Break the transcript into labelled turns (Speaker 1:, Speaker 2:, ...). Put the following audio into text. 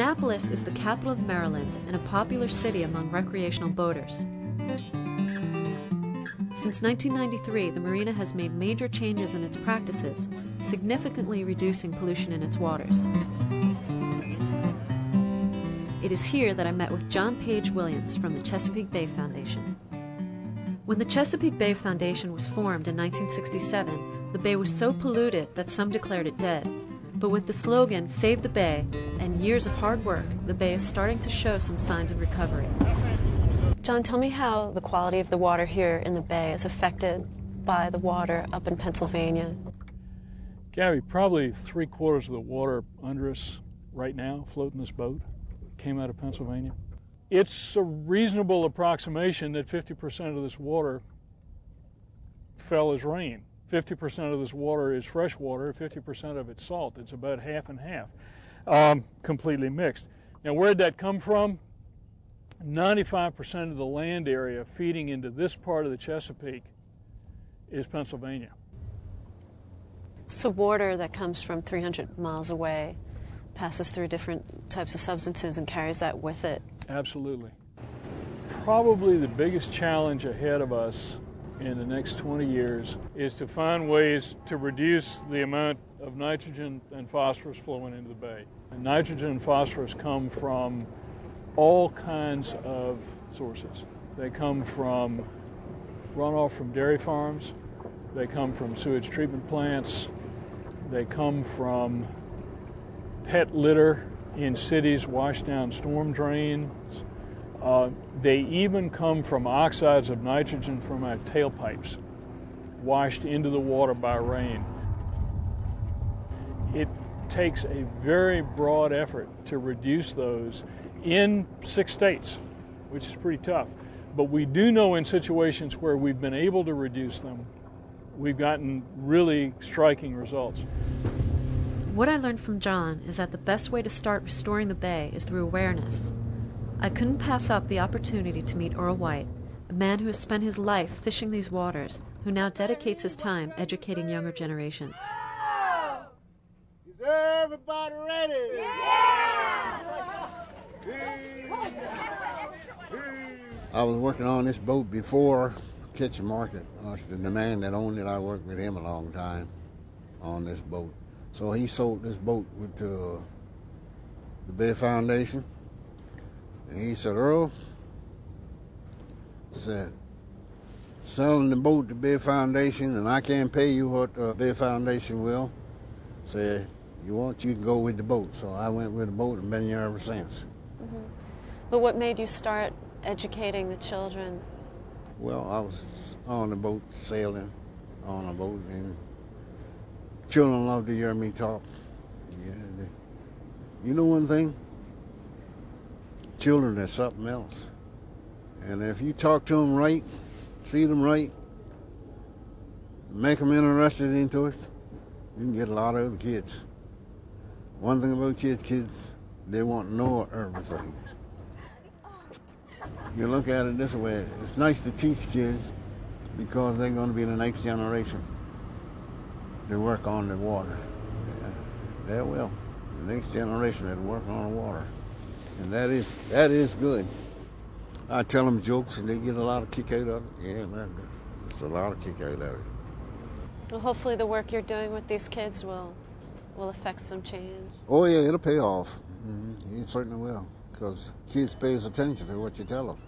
Speaker 1: Annapolis is the capital of Maryland and a popular city among recreational boaters. Since 1993, the marina has made major changes in its practices, significantly reducing pollution in its waters. It is here that I met with John Page Williams from the Chesapeake Bay Foundation. When the Chesapeake Bay Foundation was formed in 1967, the bay was so polluted that some declared it dead. But with the slogan, Save the Bay, and years of hard work, the bay is starting to show some signs of recovery. John, tell me how the quality of the water here in the bay is affected by the water up in Pennsylvania.
Speaker 2: Gabby, probably 3/4 of the water under us right now, floating this boat, came out of Pennsylvania. It's a reasonable approximation that 50% of this water fell as rain. 50% of this water is fresh water, 50% of it's salt. It's about half and half, completely mixed. Now, where'd that come from? 95% of the land area feeding into this part of the Chesapeake is Pennsylvania.
Speaker 1: So water that comes from 300 miles away passes through different types of substances and carries that with it.
Speaker 2: Absolutely. Probably the biggest challenge ahead of us in the next 20 years is to find ways to reduce the amount of nitrogen and phosphorus flowing into the bay. And nitrogen and phosphorus come from all kinds of sources. They come from runoff from dairy farms, they come from sewage treatment plants, they come from pet litter in cities washed down storm drains. They even come from oxides of nitrogen from our tailpipes, washed into the water by rain. It takes a very broad effort to reduce those in 6 states, which is pretty tough. But we do know in situations where we've been able to reduce them, we've gotten really striking results.
Speaker 1: What I learned from John is that the best way to start restoring the bay is through awareness. I couldn't pass up the opportunity to meet Earl White, a man who has spent his life fishing these waters, who now dedicates his time educating younger generations.
Speaker 3: Is everybody ready? Yeah! I was working on this boat before Kitchen Market. The man that owned it, I worked with him a long time on this boat. So he sold this boat with the Bay Foundation. And he said, Earl, said, selling the boat to Bay Foundation, and I can't pay you what the Bay Foundation will. Said, you can go with the boat. So I went with the boat and been here ever since.
Speaker 1: Mm-hmm. But what made you start educating the children?
Speaker 3: Well, I was on the boat, sailing on a boat, and children love to hear me talk. Yeah, you know one thing? Children are something else. And if you talk to them right, treat them right, make them interested into it, you can get a lot out of the kids. One thing about kids, they want to know everything. You look at it this way, it's nice to teach kids because they're going to be the next generation. They work on the water. Yeah, they will. The next generation that work on the water. And that is good. I tell them jokes and they get a lot of kick out of it. Yeah, man, it's a lot of kick out of it.
Speaker 1: Well, hopefully the work you're doing with these kids will affect some change.
Speaker 3: Oh yeah, it'll pay off. Mm-hmm. It certainly will, because kids pays attention to what you tell them.